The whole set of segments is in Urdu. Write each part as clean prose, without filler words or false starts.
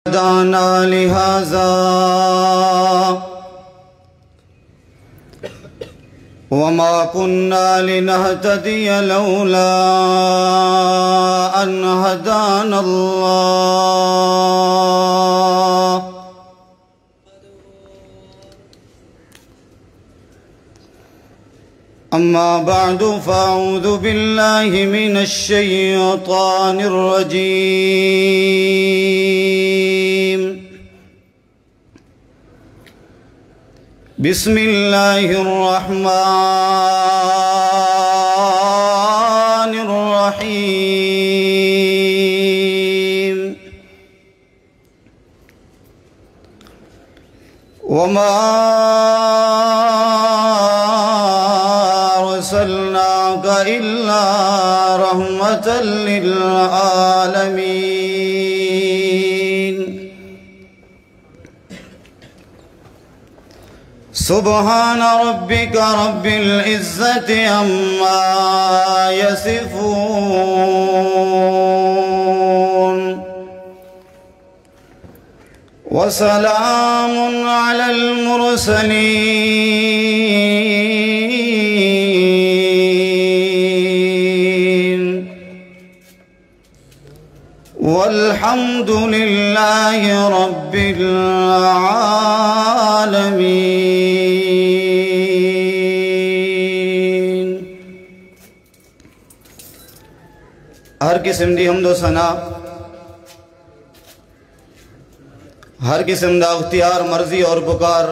هدانا لهذا وما كنا لنهتدي لولا أن هدانا الله أما بعد فأعوذ بالله من الشيطان الرجيم بسم الله الرحمن الرحيم وما أرسلناك إلا رحمة للعالمين سبحان ربك رب العزة عما يصفون وسلام على المرسلين والحمد لله رب العالمين. ہر قسم دی حمد و ثنا، ہر قسم دا اختیار مرضی اور پکار،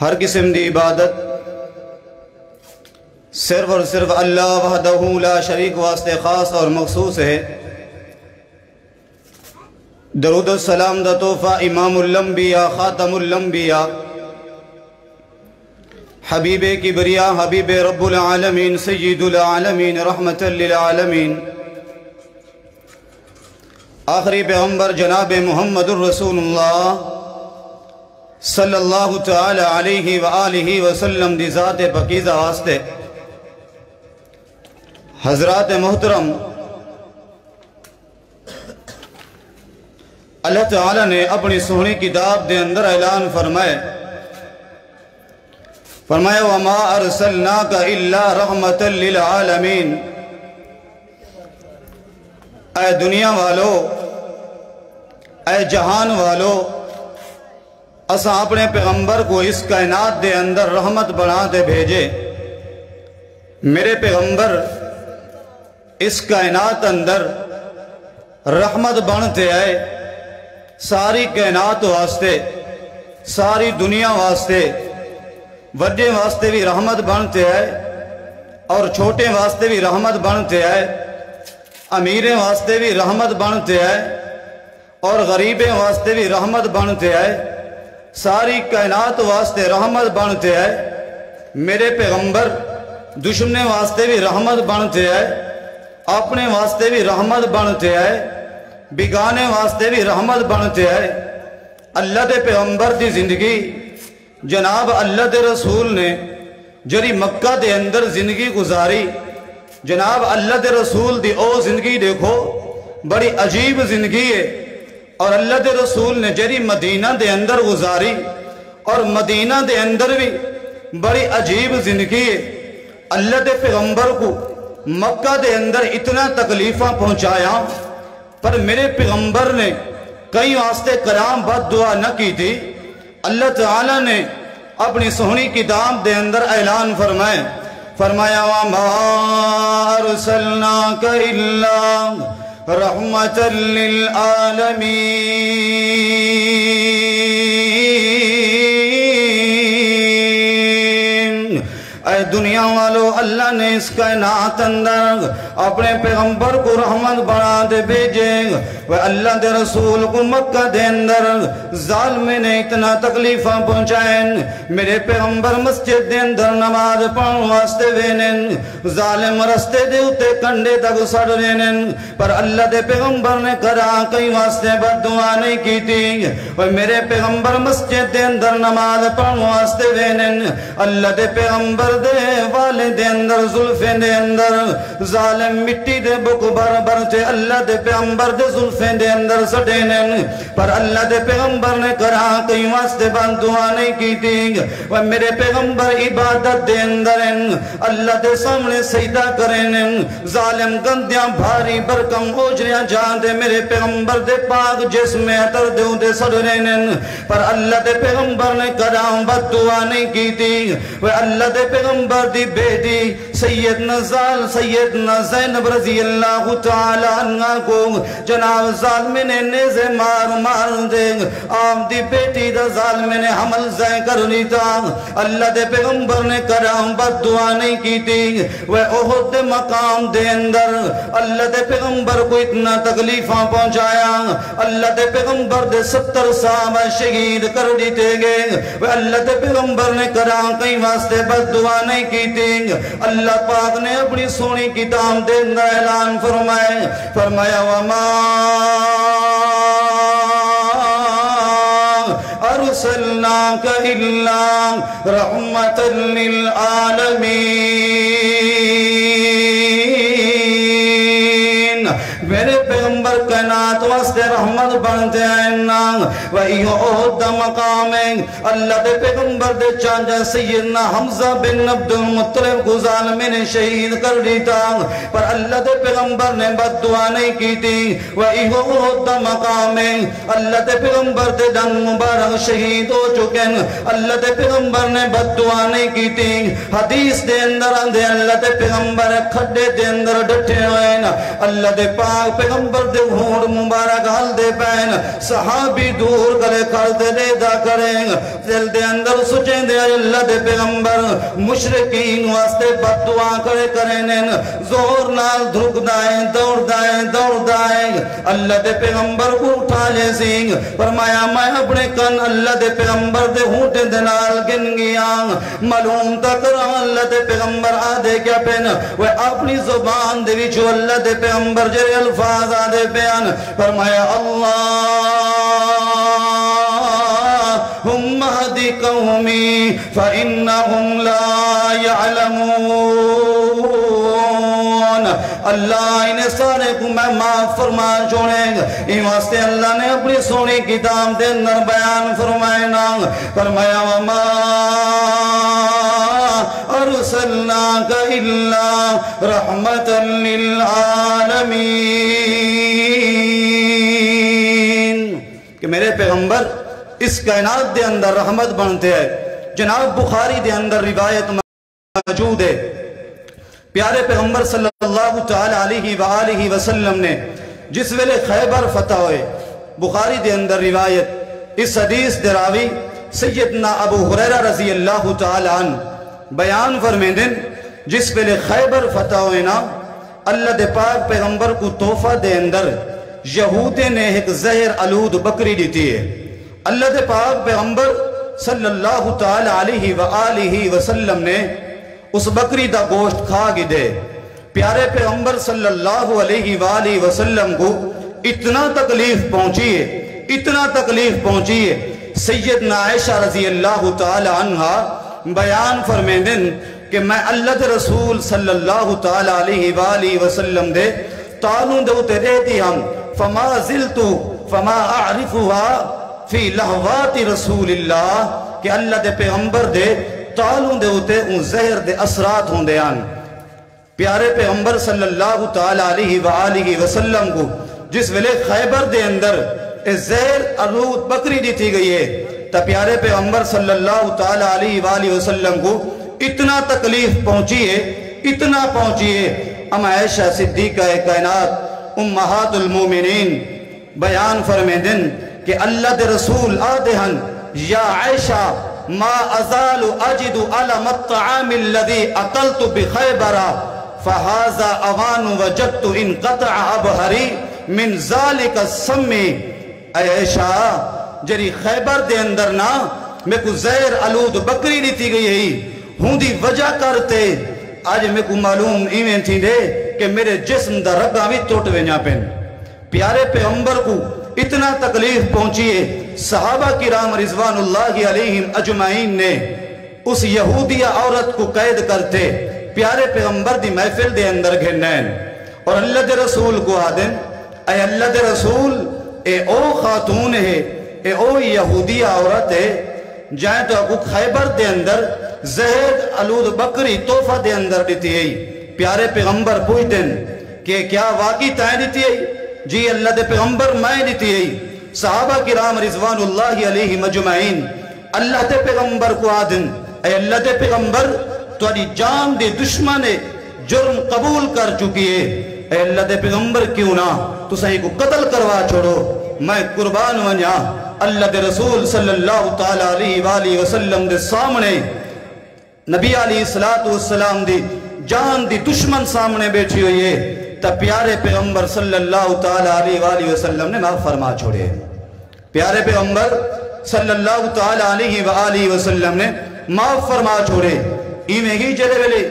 ہر قسم دی عبادت صرف اور صرف اللہ وحدہ لا شریک واسطے خاص اور مخصوص ہے. درود و سلام دا تحفہ امام الانبیاء خاتم الانبیاء حبیب کبریاء حبیب رب العالمین سید العالمین رحمت للعالمین آخری پیغمبر جناب محمد الرسول اللہ صلی اللہ تعالی علیہ وآلہ وسلم دی ذات پاکیزہ واسطے. حضرات محترم، اللہ تعالیٰ نے اپنی سونی کتاب دے اندر اعلان فرمایا وَمَا أَرْسَلْنَاكَ إِلَّا رَحْمَةً لِلْعَالَمِينَ. اے دنیا والو، اے جہان والو، اساں اپنے پیغمبر کو اس کائنات دے اندر رحمت بنا دے بھیجے. میرے پیغمبر اس کائنات اندر رحمت بنتے آئے، ساری کائنات واسطے، ساری دنیا واسطے، وڈے واسطے بھی رحمت بنتے آئے اور چھوٹے واسطے بھی رحمت بنتے آئے، امیریں واسطے بھی رحمت بنتے آئے اور غریبیں واسطے بھی رحمت بنتے آئے، ساری کائنات واسطے رحمت بنتے آئے. میرے پیغمبر دشمنے واسطے بھی رحمت بنتے آئے، اپنے واسطے بھی رحمت بنتے آئے، بیگانے واسطے بھی رحمت بنتے آئے. اللہ دے پیغمبر دی زندگی، جناب اللہ دے رسول نے جری مکہ دے اندر زندگی گزاری، جناب اللہ دے رسول دی او زندگی دیکھو بڑی عجیب زندگی ہے. اور اللہ دے رسول نے جری مدینہ دے اندر گزاری اور مدینہ دے اندر بھی بڑی عجیب زندگی ہے. اللہ دے پیغمبر کو مکہ دے اندر اتنا تکلیفہ پہنچایا، پر میرے پیغمبر نے کئی واسطے کلام بد دعا نہ کی تھی. اللہ تعالیٰ نے اپنی سہنی کتاب دے اندر اعلان فرمایا وَمَا أَرْسَلْنَاكَ إِلَّا رَحْمَةً لِلْعَالَمِينَ. اے دنیا والو، اللہ نے اس کائنات اندر اپنے پیغمبر کو رحمت بنا دے بھیجے. وہ اللہ دے رسول کو مکہ دے اندر ظالم نے اتنا تکلیفہ پہنچائیں. میرے پیغمبر مسجد دے اندر نماز پڑھن واسطے وینن، ظالم رستے دے اتے کنڈے تک سڑ رینن، پر اللہ دے پیغمبر نے کرا کئی واسطے بد دعا نہیں کی تھی. وہ میرے پیغمبر مسجد دے اندر نماز پڑھن واسطے وینن، اللہ دے پیغمبر دے والے دے اندر زلفے دے اندر ظالم نے مٹی دے بک بھر بھر تے اللہ دے پیغمبر دے زلفیں دے اندر سٹینے پر اللہ دے پیغمبر نے کرا کئی واسطے بند دعا نہیں کی تھی وہ میرے پیغمبر عبادت دے اندر اللہ دے سامنے سجدہ کریں ظالم گندیاں بھاری برکم اوجریاں جان دے میرے پیغمبر دے پاک جسم میں اتر دے دے سڑنے پر اللہ دے پیغمبر نے کرا بد دعا نہیں کی تھی وہ اللہ دے پیغمبر دی بیٹی سیدنا زینب رضی اللہ تعالی عنہ کو جناب ظالم نے نیزے مار دے آپ دی بیٹی دا ظالم نے حمل زائیں کر لی تھا اللہ دے پیغمبر نے کرام بد دعا نہیں کی تھی وہ احد دے مقام دے اندر اللہ دے پیغمبر کو اتنا تکلیفاں پہنچایا اللہ دے پیغمبر دے 70 صحابہ شہید کر دیتے گئے وہ اللہ دے پیغمبر نے کرام کئی واسطے بد دعا نہیں کی تھی اللہ پاک نے اپنی سونی کتاب دے اندر اعلان فرمایا وما ارسلناک الا رحمتا للعالمین میرے پیغمبر کائنات واسطے رحمت بنتے ہیں وہی احد دا مقام ہے اللہ دے پیغمبر دے چانجا سیدنا حمزہ بن عبد المطلب کو ظالم نے شہید کر دیتا پر اللہ دے پیغمبر نے بد دعا نہیں کی تھی وہی احد دا مقام ہے اللہ دے پیغمبر دے دن مبارک شہید ہو چکے ہیں اللہ دے پیغمبر نے بد دعا نہیں کی تھی حدیث دے اندر آندے اللہ دے پیغمبر کھڈے دے اندر ڈٹھے ہوئے اللہ دے پاک پیغمبر دے ہونڈ مبارک حل دے پین صحابی دور کرے کھڑتے دے دا کریں دل دے اندر سچیں دے اللہ دے پیغمبر مشرقین واسطے بد دعا کرے کریں زور نال دھرک دائیں دوڑ دائیں اللہ دے پیغمبر کو اٹھا لے سینگ فرمایا میں اپنے کن اللہ دے پیغمبر دے ہونٹے دے نال گن گیا معلوم تک رہا اللہ دے پیغمبر آدھے کیا پین وہ اپنی زبان دے بھی جو اللہ دے پیغمبر جرے الفاظ آدھے بیان فرمایا اللہم اہدی قومی فإنہم لا يعلمون اللہ انہیں سارے کو میں معاف فرما چھوڑیں ان واسطے اللہ نے اپنی سونی کتاب دے اندر بیان فرمایا وما ارسلناک الا رحمتا للعالمین کہ میرے پیغمبر اس کائنات دے اندر رحمت بنتے ہیں جناب بخاری دے اندر روایت موجود ہے پیارے پیغمبر صلی اللہ تعالی علیہ وآلہ وسلم نے جس ویلے خیبر فتح ہوئے بخاری دے اندر روایت اس حدیث دے راوی سیدنا ابو ہریرہ رضی اللہ تعالی عنہ بیان فرمیندن جس ویلے خیبر فتح ہوئے نا اللہ دے پاک پیغمبر کو تحفہ دے اندر یہودے نے ایک زہر آلود بکری دیتی ہے اللہ دے پاک پیغمبر صلی اللہ تعالی علیہ وآلہ وسلم نے اس بکری دا گوشت کھا گی دے پیارے پیغمبر صلی اللہ علیہ وآلہ وسلم کو اتنا تکلیف پہنچی ہے سیدنا عائشہ رضی اللہ تعالی عنہ بیان فرمیندن کہ میں اللہ دے رسول صلی اللہ تعالی علیہ وآلہ وسلم دے تالوں دے اتے دے دی ہم فما زلتو فما اعرفوها فی لحظات رسول اللہ کہ اللہ دے پیغمبر دے تالوں دے اتے ان زہر دے اثرات ہوں دے آن پیارے پیغمبر صلی اللہ تعالی علیہ وآلہ وسلم کو جس ویلے خیبر دے اندر زہر آلود بکری دی تھی گئی ہے تا پیارے پیغمبر صلی اللہ تعالی علیہ وآلہ وسلم کو اتنا تکلیف پہنچی ہے ام عائشہ صدیقہ کائنات امہات المومنین بیان فرمیندن کہ اللہ دے رسول آدھہن یا عائشہ ما ازال اجد علم الطعام الذي اقلت بخیبرہ فہذا اوان وجدت انقطع ابہری من ذالک السمی اے عائشہ جری خیبر دے اندر نا میں کو زہر آلود بکری لیتی گئی ہے ہوں دی وجہ کرتے آج میں کو معلوم ایمین تھی دے کہ میرے جسم دا رگا بھی توٹ وینا پین پیارے پیغمبر کو اتنا تکلیف پہنچی ہے صحابہ کرام رضوان اللہ علیہم اجمعین نے اس یہودیہ عورت کو قید کرتے پیارے پیغمبر دی محفل دے اندر گھنین اور اللہ دے رسول کو آدن اے اللہ دے رسول اے او خاتون ہے اے او یہودی عورت ہے جائیں تو اکو خیبر دے اندر زہد علود بکری توفہ دے اندر دیتی ہے پیارے پیغمبر پوچھتن کہ کیا واقعی تائیں دیتی ہے جی اللہ دے پیغمبر میں دیتی ہے صحابہ کرام رضوان اللہ علیہ مجمعین اللہ دے پیغمبر کو آدن اے اللہ دے پیغمبر تو ادھی جان دے دشمن جرم قبول کر چکی ہے اے اللہ دے پیغمبر کیوں نہ تو صحیح کو قتل کروا چھوڑو میں قربان ونیا اللہ دے رسول صلی اللہ تعالیٰ علیہ وسلم دے سامنے نبی علیہ السلام دی جان دی دشمن سامنے بیٹھی ہوئی ہے تب پیارے پیغمبر صلی اللہ تعالیٰ علیہ وسلم نے معاف فرما چھوڑے پیارے پیغمبر صلی اللہ تعالیٰ علیہ وسلم نے معاف فرما چھوڑے ایمیں ہی جلے ویلے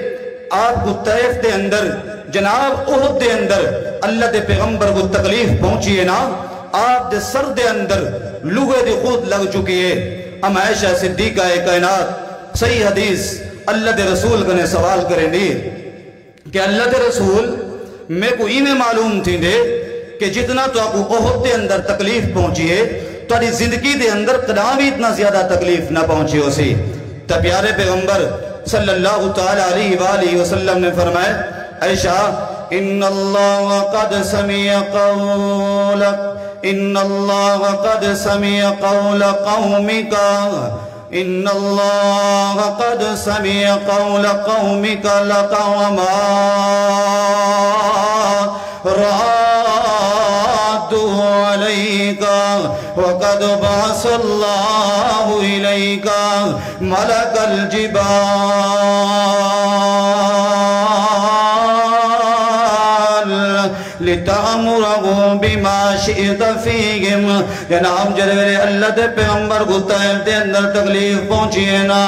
آپ کو طیف دے اندر جناب احد دے اندر اللہ دے پیغمبر کو تکلیف پہنچی ہے نا آپ دے سر دے اندر لوگے دے خود لگ چکی ہے ہم عائشہ صدیقہ کائنات صحیح حدیث اللہ دے رسول کنے سوال کریں دی کہ اللہ دے رسول میں کو ایمیں معلوم تھی دے کہ جتنا تو آپ کو احد دے اندر تکلیف پہنچی ہے تو ادھی زندگی دے اندر قدامی اتنا زیادہ تکلیف نہ پہنچی ہو سی تب پیارے پیغمبر صلی اللہ تعالیٰ علیہ وسلم نے فرمائے عائشہ ان اللہ قد سمع قولک ان اللہ قد سمع قول قومک ان اللہ قد سمع قول قومک لک وما رادوا علیک وقد بعث اللہ الیک ملک الجبال لتعمرہ بما شئت فیہم جناب جلوے اللہ دے پیغمبر کو طیف دے اندر تکلیف پہنچی ہے نا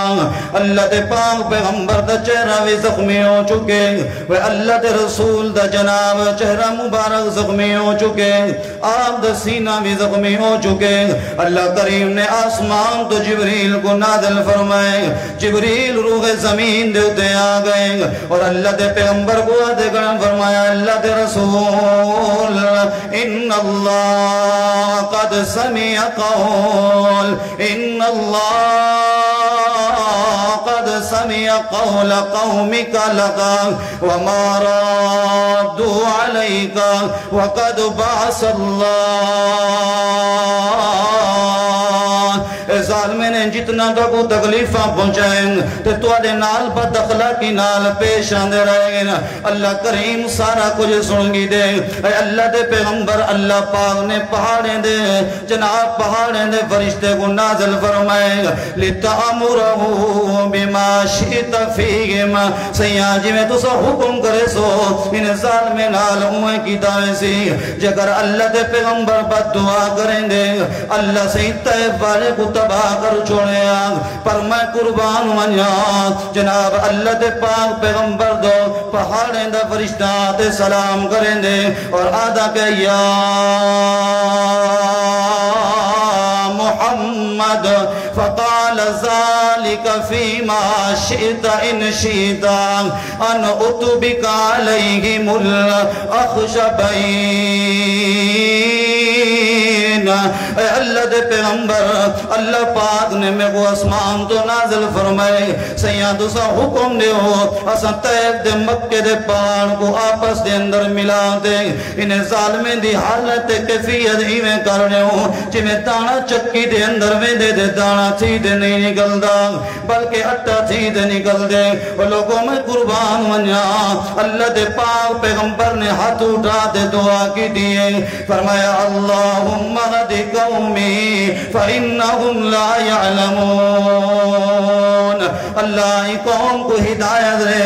اللہ دے پاک پیغمبر دا چہرہ بھی زخمی ہو چکے وہ اللہ دے رسول دا جناب چہرہ مبارک زخمی ہو چکے آپ دا سینہ بھی زخمی ہو چکے اللہ کریم نے آسمان تو جبریل کو نازل فرمائے جبریل روح زمین دے اتے آ گئے اور اللہ دے پیغمبر کو آدھے گرم فرمایا اللہ دے رسول ان اللہ قد سمع قول ان اللہ قد سمع قول قومك لك وما رادوا عليك وقد بعث الله ظالمین نے جتنا کو تکلیفاں پہنچائیں تو توڑے نال بدخلا کی نال پیش آندے رہے گے اللہ کریم سارا کچھ سنگی دے اے اللہ دے پیغمبر اللہ پاک نے پہاڑیں دے جناب پہاڑیں دے فرشتے کو نازل فرمائے لِتَعْمُرَهُ بِمَا شِئْتَ فِيهِمْ سیاں جی میں تو سا حکم کرے سو ان ظالمین نال ہوئے کی دعوے سی جگر اللہ دے پیغمبر بد دعا کریں دے اللہ سہی طیب والے کو تباہ کر چھوڑے پر میں قربان منیا جناب اللہ دے پاک پیغمبر دو پہاڑیں دا فرشتہ دے سلام کریں دے اور آدھا کہ یا محمد فقال ذلك فيما شئت إن شئت أن أطبق عليهم الأخشبين اے اللہ دے پیغمبر اللہ پاک نے میں کو اسمان تو نازل فرمائے سیاں تو سا حکم دے ہو اساں طیب دے مکہ دے پان کو آپس دے اندر ملا دے انہیں ظالمین دی حالت کیفیت ہی میں کرنے ہو جی میں دانا چکی دے اندر میں دے دانا تھی دے نہیں نکل دا بلکہ اٹھا تھی دے نکل دے وہ لوگوں میں قربان منیا اللہ دے پاک پیغمبر نے ہاتھ اٹھا دے دعا کی دیئے فرمایا اللہم اہدِ قومی فإنہم لا یعلمون اللہ قوم کو ہدایت دے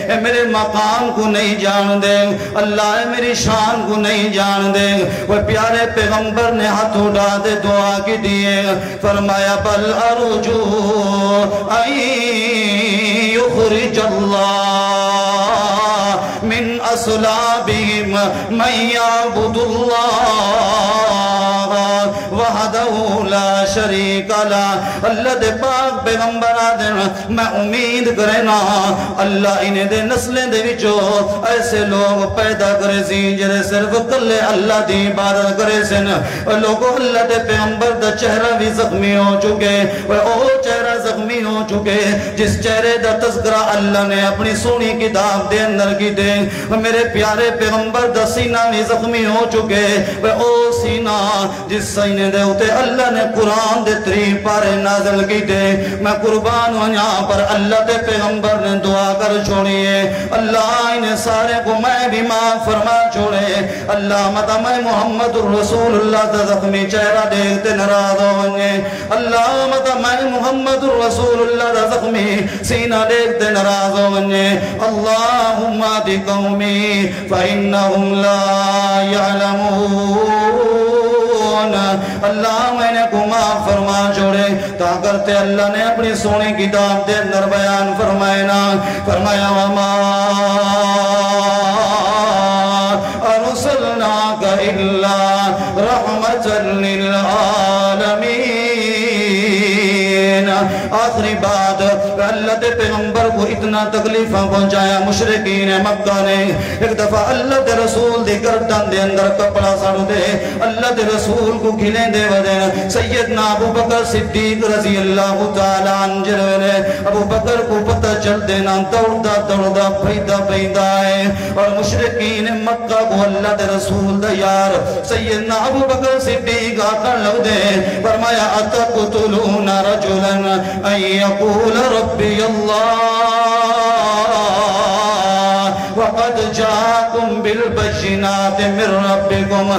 اے میرے مقام کو نہیں جان دے اللہ میری شان کو نہیں جان دے وہ پیارے پیغمبر نے ہاتھ اٹھا دے دعا کی دیئے فرمایا بل ارجو ان یخرج اللہ من اصلابہم من یعبد اللہ وحدہ لا شریک لہ اللہ دے پاک پیغمبر آدم میں امید کرنا اللہ انہیں دے نسلیں دے وچو ایسے لوگ پیدا کرے سی جنہیں صرف کلے اللہ دی عبادت کرے سن لوگوں اللہ دے پیغمبر دا چہرہ بھی زخمی ہو چکے او چہرہ زخمی ہو چکے جس چہرے دا تذکرہ اللہ نے اپنی سونی کتاب دے اندر کی دے میرے پیارے پیغمبر دا سینہ بھی زخمی ہو چکے او سینہ جس سینے دے ہوتے اللہ نے قرآن دے 3 پارے نازل کی دے میں قربان ہوں یہاں پر اللہ دے پیغمبر نے دعا کر چھوڑیے اللہ انہیں سارے کو میں بھی معاف فرما چھوڑے اللہ مدہ میں محمد الرسول اللہ دا زخمی چہرہ دیکھتے ناراض ہونگے اللہ مدہ میں محمد الرسول اللہ دا زخمی سینہ دیکھتے ناراض ہونگے اللہم آدِ قومی فَإِنَّهُمْ لَا يَعْلَمُونَ اللہ میں نے کو معاف فرما چھوڑے تا کرتے اللہ نے اپنی سونی کتاب دے اندر بیان فرمایا وما ارسلناک الا رحمتا للعالمین آخری بات اللہ دے پیغمبر کو اتنا تکلیفہ پہنچایا مشرکین مکہ نے ایک دفعہ اللہ دے رسول دی گردن دے اندر کپڑا سڑ دے اللہ دے رسول کو کھلیں دے ودے سیدنا ابو بکر صدیق رضی اللہ تعالیٰ عنہ نے ابو بکر کو پتہ چل دینا دوڑدا پھیدا ہے اور مشرکین مکہ کو اللہ دے رسول دا یار سیدنا ابو بکر صدیق آکر لو دے فرمایا اتقتلون رجلا ان یقول ربی اللہ وقد جاکم بالبشنات من ربکم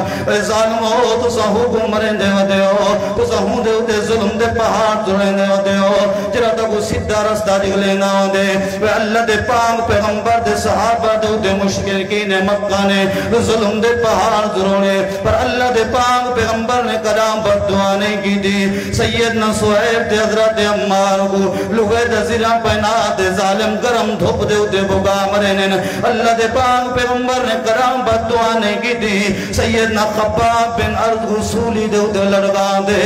ظالمو تو سا حکم رہندے ودے ہو تو سا ہوں دے ہوتے ظلم دے پہاڑ دڑھنے ودے ہو جرہ تک وہ سدھا رستہ دکھلے نہ ہو دے وہ اللہ دے پاک پیغمبر دے صحابہ دے ہوتے مشکلین مکہ نے ظلم دے پہاڑ دڑھنے پر اللہ دے پاک پیغمبر نے کلام پر دعا نہیں کی دی سیدنا سوہیب دے حضرت عمار کو لغے دے زیرہ پہنا دے ظالم گرم دھوپ دے ہوتے بگا مرنے اللہ دے پاک پیغمبر نے کرام بد دعا نہیں کی دی سیدنا خباب بن ارد رسولی دے ادھے لڑگا دے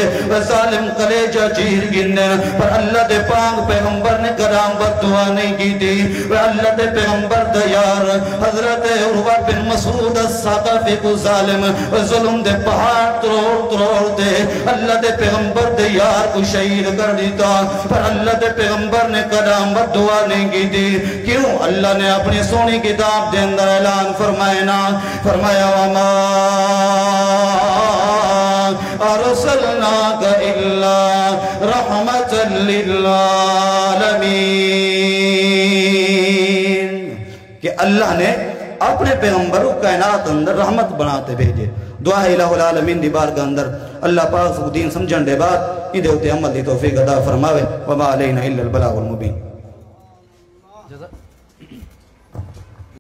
ظالم کلیجہ چیر گنے پر اللہ دے پاک پیغمبر نے کرام بد دعا نہیں کی دی اللہ دے پیغمبر دے یار حضرت عروہ بن مسعود الساقفی کو ظالم ظلم دے پہاڑ تروڑ دے اللہ دے پیغمبر دے یار کو شہید کر دیتا پر اللہ دے پیغمبر نے کرام بد دعا نہیں کی دی کیوں اللہ نے اپنی سونی کتاب دے اندر اعلان فرمایا وما ارسلناک الا رحمتا للعالمین کہ اللہ نے اپنے پیغمبر کو کائنات اندر رحمت بناتے بھیجے دعا الہ العالمین دی بارگاہ اندر اللہ پاک سو دین سمجھن دے بعد ادھے ہوتے عمل دی توفیق عطا فرماوے وما علینا الا البلاغ المبین